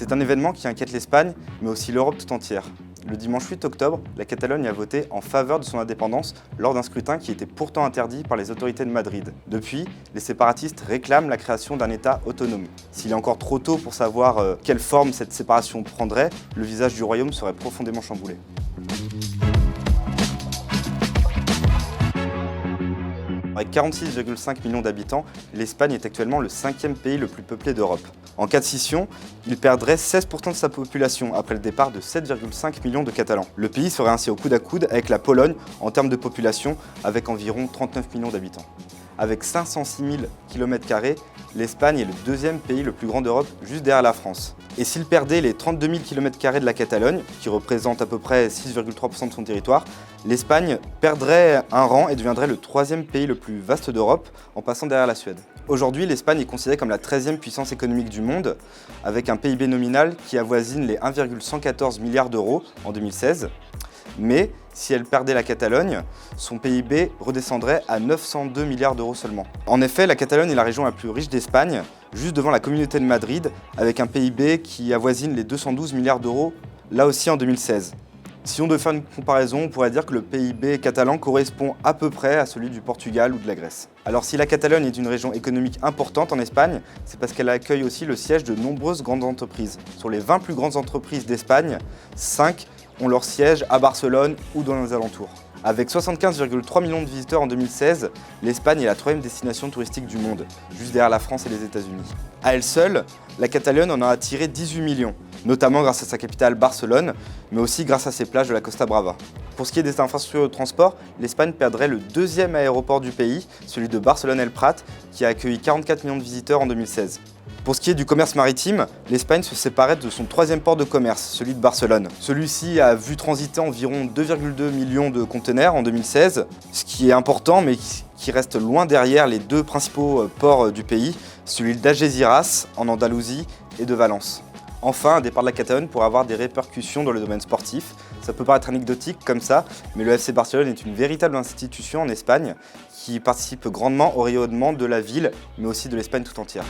C'est un événement qui inquiète l'Espagne, mais aussi l'Europe tout entière. Le dimanche 8 octobre, la Catalogne a voté en faveur de son indépendance lors d'un scrutin qui était pourtant interdit par les autorités de Madrid. Depuis, les séparatistes réclament la création d'un État autonome. S'il est encore trop tôt pour savoir quelle forme cette séparation prendrait, le visage du royaume serait profondément chamboulé. Avec 46,5 millions d'habitants, l'Espagne est actuellement le 5e pays le plus peuplé d'Europe. En cas de scission, il perdrait 16% de sa population après le départ de 7,5 millions de Catalans. Le pays serait ainsi au coude à coude avec la Pologne en termes de population, avec environ 39 millions d'habitants. Avec 506 000 km², l'Espagne est le deuxième pays le plus grand d'Europe, juste derrière la France. Et s'il perdait les 32 000 km² de la Catalogne, qui représente à peu près 6,3% de son territoire, l'Espagne perdrait un rang et deviendrait le troisième pays le plus vaste d'Europe, en passant derrière la Suède. Aujourd'hui, l'Espagne est considérée comme la 13e puissance économique du monde, avec un PIB nominal qui avoisine les 1,114 milliards d'euros en 2016. Mais si elle perdait la Catalogne, son PIB redescendrait à 902 milliards d'euros seulement. En effet, la Catalogne est la région la plus riche d'Espagne, juste devant la Communauté de Madrid, avec un PIB qui avoisine les 212 milliards d'euros, là aussi en 2016. Si on devait faire une comparaison, on pourrait dire que le PIB catalan correspond à peu près à celui du Portugal ou de la Grèce. Alors si la Catalogne est une région économique importante en Espagne, c'est parce qu'elle accueille aussi le siège de nombreuses grandes entreprises. Sur les 20 plus grandes entreprises d'Espagne, 5 ont leur siège à Barcelone ou dans les alentours. Avec 75,3 millions de visiteurs en 2016, l'Espagne est la 3e destination touristique du monde, juste derrière la France et les États-Unis. À elle seule, la Catalogne en a attiré 18 millions, notamment grâce à sa capitale Barcelone, mais aussi grâce à ses plages de la Costa Brava. Pour ce qui est des infrastructures de transport, l'Espagne perdrait le 2e aéroport du pays, celui de Barcelone-El Prat, qui a accueilli 44 millions de visiteurs en 2016. Pour ce qui est du commerce maritime, l'Espagne se séparait de son 3e port de commerce, celui de Barcelone. Celui-ci a vu transiter environ 2,2 millions de conteneurs en 2016, ce qui est important mais qui reste loin derrière les 2 principaux ports du pays, celui d'Algeciras en Andalousie et de Valence. Enfin, un départ de la Catalogne pourrait avoir des répercussions dans le domaine sportif. Ça peut paraître anecdotique comme ça, mais le FC Barcelone est une véritable institution en Espagne qui participe grandement au rayonnement de la ville, mais aussi de l'Espagne tout entière.